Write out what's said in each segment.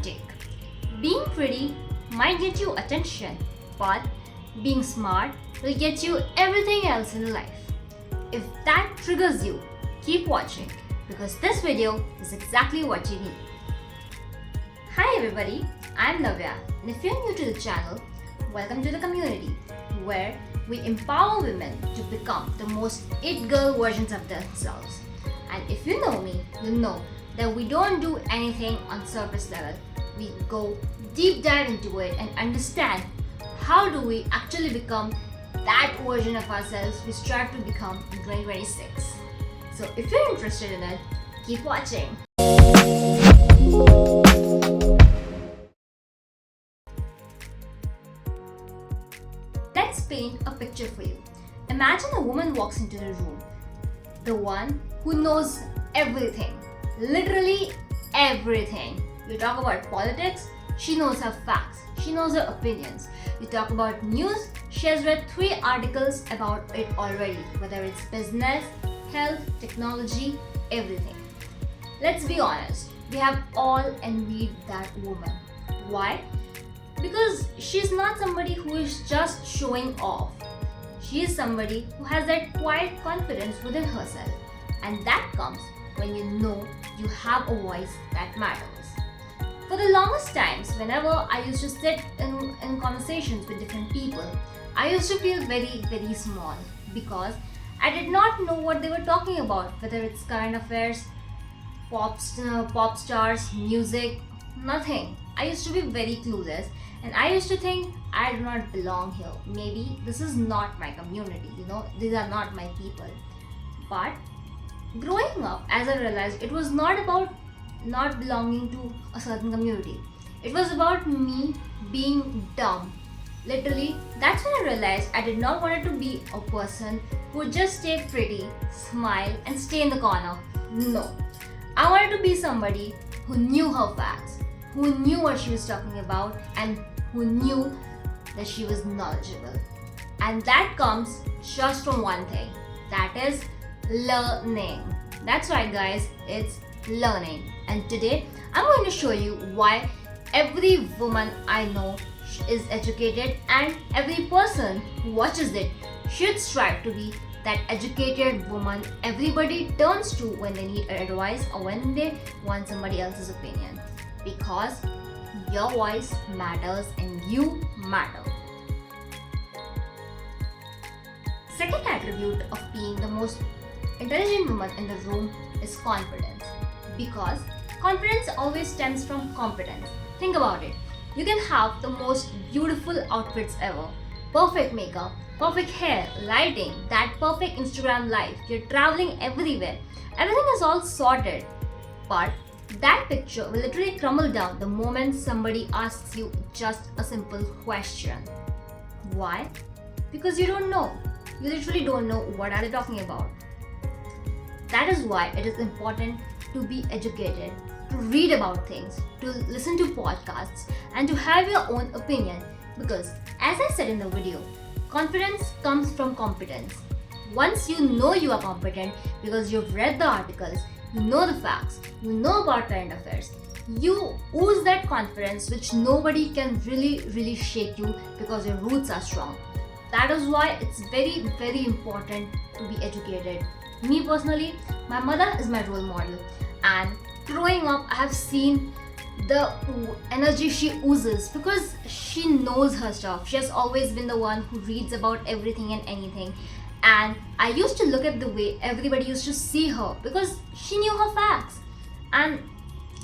take. Being pretty might get you attention, but being smart will get you everything else in life. If that triggers you, keep watching because this video is exactly what you need. Hi everybody, I'm Navya, and if you're new to the channel, welcome to the community where we empower women to become the most it girl versions of themselves. And if you know me, you know that we don't do anything on surface level. We go deep dive into it and understand how do we actually become that version of ourselves we strive to become in 2026. So if you're interested in it, keep watching. Let's paint a picture for you. Imagine a woman walks into the room, the one who knows everything, literally everything. You talk about politics, she knows her facts, she knows her opinions. You talk about news, she has read 3 articles about it already, whether it's business, health, technology, everything. Let's be honest, we have all envied that woman. Why? Because she's not somebody who is just showing off. She is somebody who has that quiet confidence within herself. And that comes when you know you have a voice that matters. For the longest times, whenever I used to sit in conversations with different people, I used to feel very, very small because I did not know what they were talking about, whether it's current affairs, pop stars, music, nothing. I used to be very clueless and I used to think I do not belong here. Maybe this is not my community, these are not my people. But growing up, as I realized, it was not about not belonging to a certain community. It was about me being dumb. Literally, that's when I realized I did not want to be a person who would just stay pretty, smile, and stay in the corner. No. I wanted to be somebody who knew her facts, who knew what she was talking about, and who knew that she was knowledgeable. And that comes just from one thing, that is learning. That's right guys, it's learning. And today I'm going to show you why every woman I know is educated and every person who watches it should strive to be that educated woman everybody turns to when they need advice or when they want somebody else's opinion. Because your voice matters and you matter. Second attribute of being the most intelligent woman in the room is confidence. Because confidence always stems from competence. Think about it. You can have the most beautiful outfits ever, perfect makeup, perfect hair, lighting, that perfect Instagram life. You're traveling everywhere. Everything is all sorted. But that picture will literally crumble down the moment somebody asks you just a simple question. Why? Because you don't know. You literally don't know what are they talking about. That is why it is important to be educated, to read about things, to listen to podcasts, and to have your own opinion. Because as I said in the video, confidence comes from competence. Once you know you are competent because you've read the articles, you know the facts, you know about current affairs, you ooze that confidence which nobody can really shake you because your roots are strong. That is why it's very, very important to be educated. Me personally, my mother is my role model, and growing up I have seen the energy she oozes because she knows her stuff. She has always been the one who reads about everything and anything, and I used to look at the way everybody used to see her because she knew her facts, and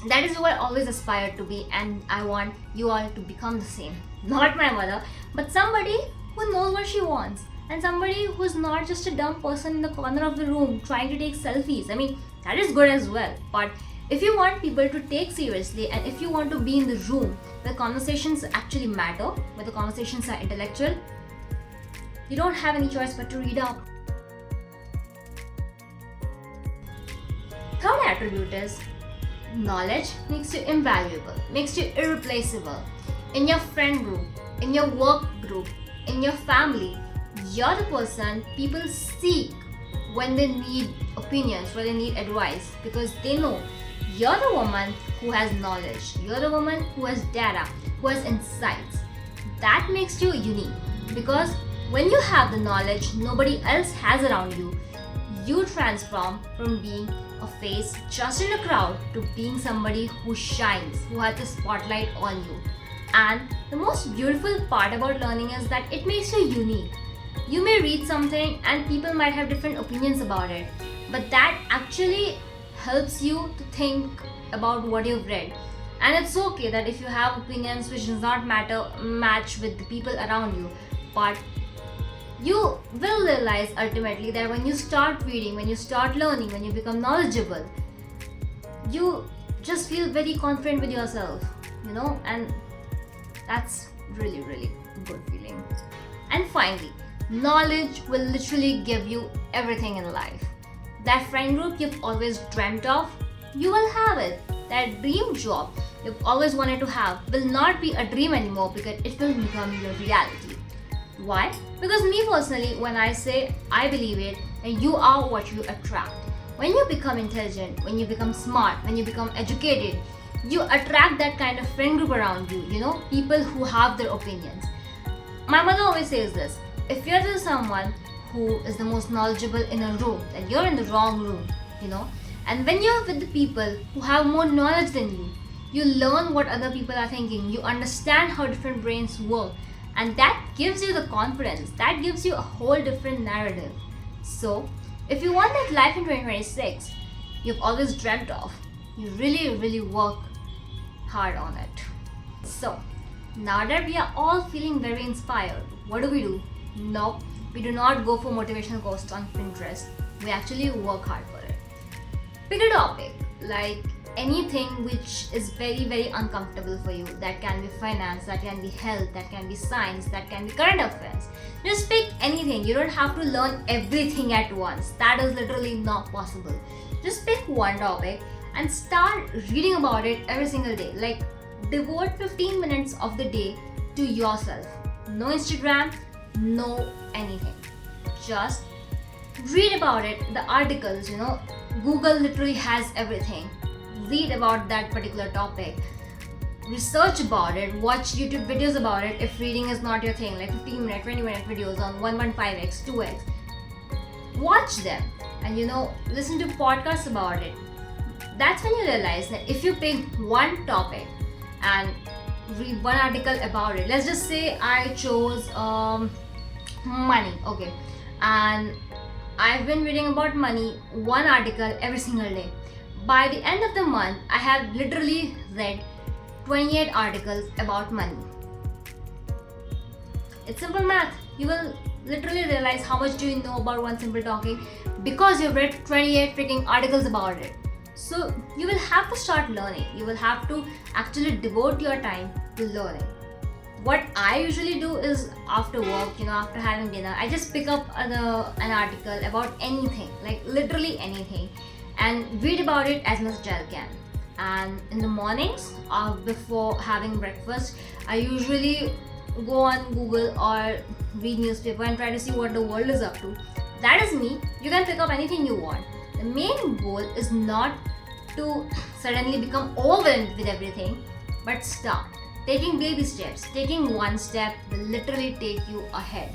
that is who I always aspired to be, and I want you all to become the same. Not my mother, but somebody who knows what she wants. And somebody who's not just a dumb person in the corner of the room trying to take selfies. I mean, that is good as well. But if you want people to take seriously and if you want to be in the room where conversations actually matter, where the conversations are intellectual, you don't have any choice but to read up. Third attribute is knowledge makes you invaluable, makes you irreplaceable. In your friend group, in your work group, in your family, you're the person people seek when they need opinions, when they need advice, because they know You're the woman who has knowledge. You're the woman who has data, who has insights. That makes you unique, because when you have the knowledge nobody else has around you, you transform from being a face just in a crowd to being somebody who shines, who has the spotlight on you. And the most beautiful part about learning is that it makes you unique. You may read something and people might have different opinions about it, but that actually helps you to think about what you've read. And it's okay that if you have opinions which does not match with the people around you, but you will realize ultimately that when you start reading, when you start learning, when you become knowledgeable, you just feel very confident with yourself, and that's really, really good feeling. And finally, knowledge will literally give you everything in life. That friend group you've always dreamt of, you will have it. That dream job you've always wanted to have will not be a dream anymore, because it will become your reality. Why? Because me personally, when I say I believe it, and you are what you attract. When you become intelligent, when you become smart, when you become educated, you attract that kind of friend group around you, people who have their opinions. My mother always says this: if you're with someone who is the most knowledgeable in a room, then you're in the wrong room, And when you're with the people who have more knowledge than you learn what other people are thinking, you understand how different brains work, and that gives you the confidence, that gives you a whole different narrative. So, if you want that life in 2026 you've always dreamt of, you really, really work hard on it. So, now that we are all feeling very inspired, what do? Nope, we do not go for motivational quotes on Pinterest. We actually work hard for it. Pick a topic, like anything which is very, very uncomfortable for you. That can be finance, that can be health, that can be science, that can be current affairs. Just pick anything. You don't have to learn everything at once. That is literally not possible. Just pick one topic and start reading about it every single day. Like, devote 15 minutes of the day to yourself. No Instagram, no anything. Just read about it, the articles, Google literally has everything. Read about that particular topic, research about it, watch YouTube videos about it if reading is not your thing, like 15 minute, 20 minute videos on 1.5x, 2x. Watch them and listen to podcasts about it. That's when you realize that if you pick one topic and read one article about it, let's just say I chose money, okay, and I've been reading about money, one article every single day. By the end of the month, I have literally read 28 articles about money. It's simple math. You will literally realize how much do you know about one simple topic because you've read 28 freaking articles about it. So you will have to start learning. You will have to actually devote your time to learning. What I usually do is after work, after having dinner, I just pick up an article about anything, like literally anything, and read about it as much as I can. And in the mornings, before having breakfast, I usually go on Google or read newspaper and try to see what the world is up to. That is me. You can pick up anything you want. The main goal is not to suddenly become overwhelmed with everything, but start. Taking baby steps, taking one step will literally take you ahead,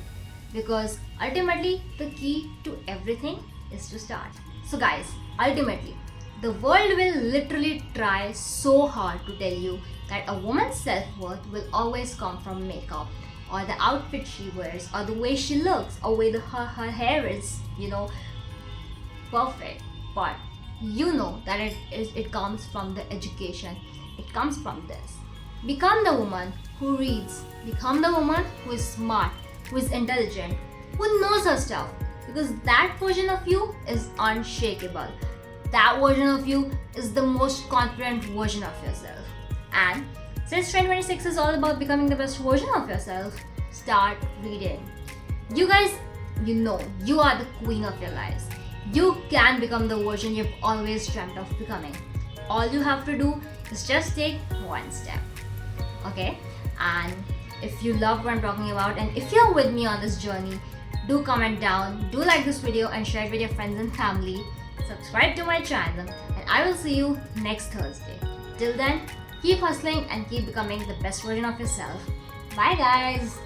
because ultimately the key to everything is to start. So guys, ultimately, the world will literally try so hard to tell you that a woman's self-worth will always come from makeup, or the outfit she wears, or the way she looks, or way her hair is, perfect. But that it comes from the education. It comes from this. Become the woman who reads. Become the woman who is smart, who is intelligent, who knows her stuff. Because that version of you is unshakable. That version of you is the most confident version of yourself. And since 2026 is all about becoming the best version of yourself, start reading. You guys, you are the queen of your lives. You can become the version you've always dreamt of becoming. All you have to do is just take one step. Okay? And if you love what I'm talking about, and if you're with me on this journey, do comment down, do like this video and share it with your friends and family. Subscribe to my channel, and I will see you next Thursday. Till then, keep hustling and keep becoming the best version of yourself. Bye, guys.